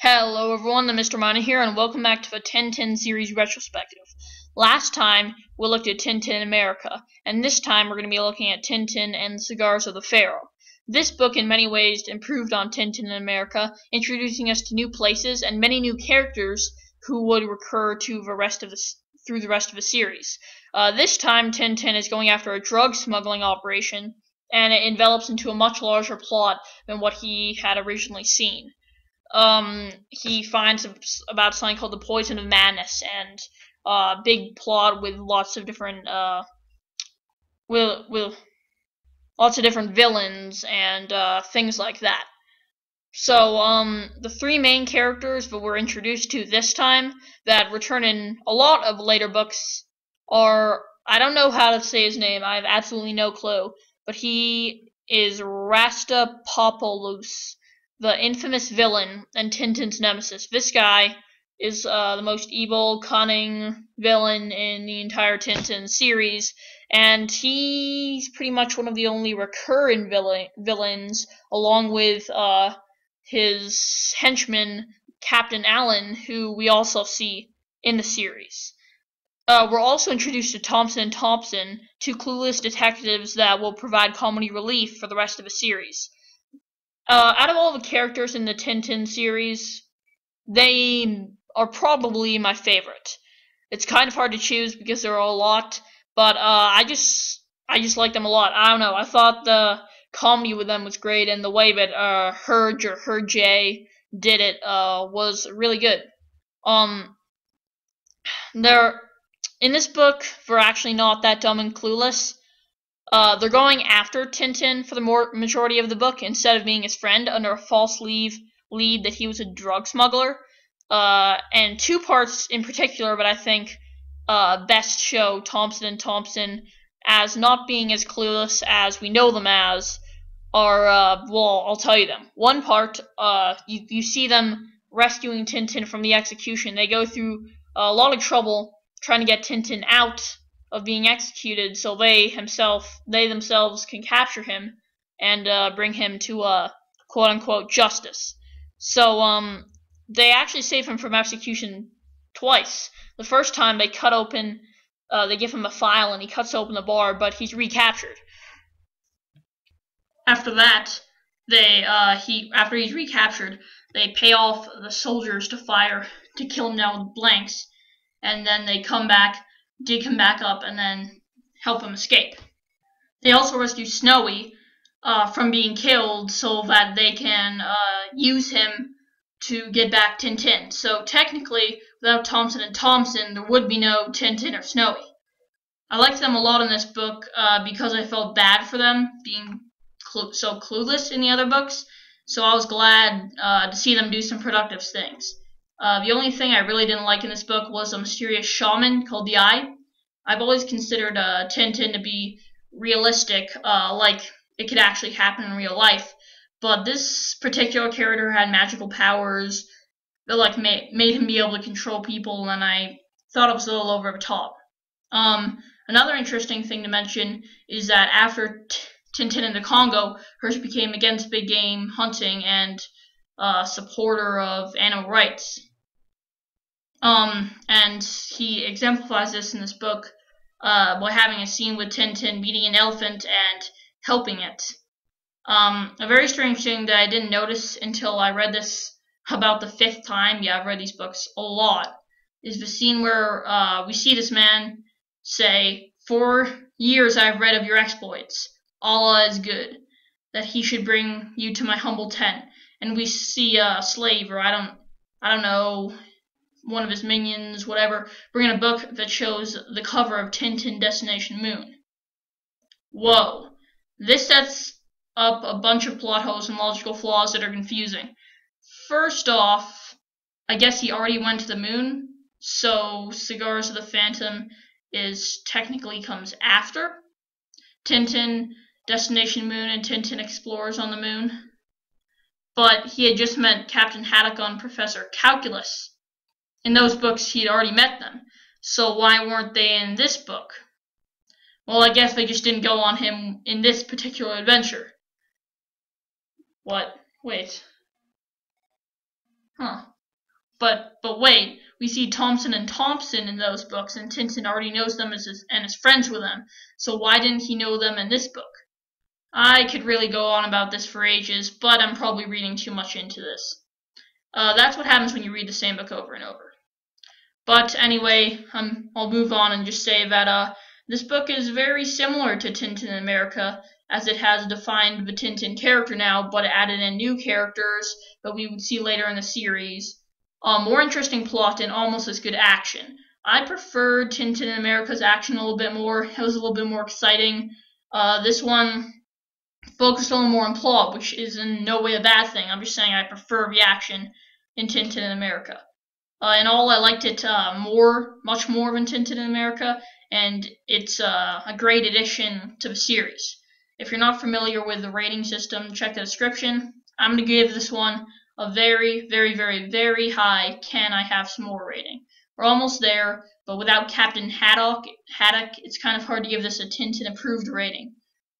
Hello everyone, Themisterminer here, and welcome back to the Tintin series retrospective. Last time, we looked at Tintin America, and this time we're going to be looking at Tintin and the Cigars of the Pharaoh. This book in many ways improved on Tintin in America, introducing us to new places and many new characters who would recur to through the rest of the series. This time, Tintin is going after a drug smuggling operation, and it envelops into a much larger plot than what he had originally seen. He finds about something called the Poison of Madness, and big plot with lots of different with lots of different villains and things like that. So the three main characters that we're introduced to this time that return in a lot of later books are, I don't know how to say his name, I have absolutely no clue, but he is Rastapopoulos, the infamous villain and Tintin's nemesis. This guy is the most evil, cunning villain in the entire Tintin series, and he's pretty much one of the only recurring villains, along with his henchman, Captain Allen, who we also see in the series. We're also introduced to Thompson and Thompson, two clueless detectives that will provide comedy relief for the rest of the series. Out of all the characters in the Tintin series, they are probably my favorite. It's kind of hard to choose because there are a lot, but I just like them a lot. I don't know. I thought the comedy with them was great, and the way that Herge or Herge did it was really good. They're in this book, they're actually not that dumb and clueless. They're going after Tintin for the majority of the book instead of being his friend under a false lead that he was a drug smuggler. And two parts in particular that I think best show Thompson and Thompson as not being as clueless as we know them as are, well, I'll tell you them. One part, you see them rescuing Tintin from the execution. They go through a lot of trouble trying to get Tintin out of being executed, so they themselves can capture him and bring him to quote-unquote justice. So they actually save him from execution twice. The first time they cut open, they give him a file and he cuts open the bar, but he's recaptured. After that, after he's recaptured, they pay off the soldiers to kill him down with blanks, and then they come back, dig him back up, and then help him escape. They also rescue Snowy from being killed so that they can use him to get back Tintin. So technically, without Thompson and Thompson, there would be no Tintin or Snowy. I liked them a lot in this book because I felt bad for them being so clueless in the other books, so I was glad to see them do some productive things. The only thing I really didn't like in this book was a mysterious shaman called the Eye. I've always considered Tintin to be realistic, like it could actually happen in real life, but this particular character had magical powers that made him be able to control people, and I thought it was a little over the top. Another interesting thing to mention is that after Tintin in the Congo, Hirsch became against big game hunting and supporter of animal rights. And he exemplifies this in this book by having a scene with Tintin beating an elephant and helping it. A very strange thing that I didn't notice until I read this about the 5th time, yeah, I've read these books a lot, is the scene where we see this man say, "For years I've read of your exploits. Allah is good, that he should bring you to my humble tent." And we see a slave, or I don't know, one of his minions, whatever, bring in a book that shows the cover of Tintin Destination Moon. Whoa. This sets up a bunch of plot holes and logical flaws that are confusing. First off, I guess he already went to the moon, so Cigars of the Phantom technically comes after Tintin Destination Moon and Tintin Explorers on the Moon. But he had just met Captain Haddock on Professor Calculus. In those books, he'd already met them, so why weren't they in this book? Well, I guess they just didn't go on him in this particular adventure. What? Wait. Huh. But wait, we see Thompson and Thompson in those books, and Tintin already knows them and is friends with them. So why didn't he know them in this book? I could really go on about this for ages, but I'm probably reading too much into this. That's what happens when you read the same book over and over. But anyway, I'll move on and just say that this book is very similar to Tintin in America, as it has defined the Tintin character now, but it added in new characters that we would see later in the series. More interesting plot and almost as good action. I preferred Tintin in America's action a little bit more. It was a little bit more exciting. This one focused a little more on plot, which is in no way a bad thing. I'm just saying I prefer the action in Tintin in America. In all, I liked it much more than Tintin in America, and it's a great addition to the series. If you're not familiar with the rating system, check the description. I'm going to give this one a very, very, very, very high can I have some more rating. We're almost there, but without Captain Haddock, it's kind of hard to give this a Tintin Approved rating.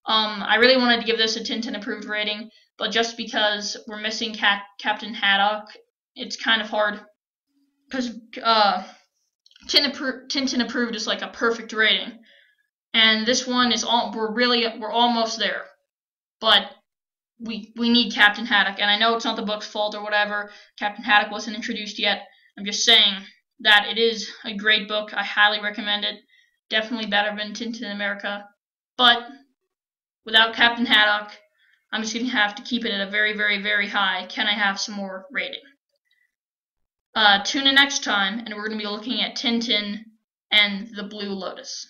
I really wanted to give this a Tintin Approved rating, but just because we're missing Captain Haddock, it's kind of hard. Because Tintin Approved is like a perfect rating, and this one is we're almost there, but we need Captain Haddock, and I know it's not the book's fault or whatever. Captain Haddock wasn't introduced yet. I'm just saying that it is a great book. I highly recommend it. Definitely better than Tintin in America, but without Captain Haddock, I'm just going to have to keep it at a very, very, very high can I have some more rating. Tune in next time, and we're going to be looking at Tintin and the Blue Lotus.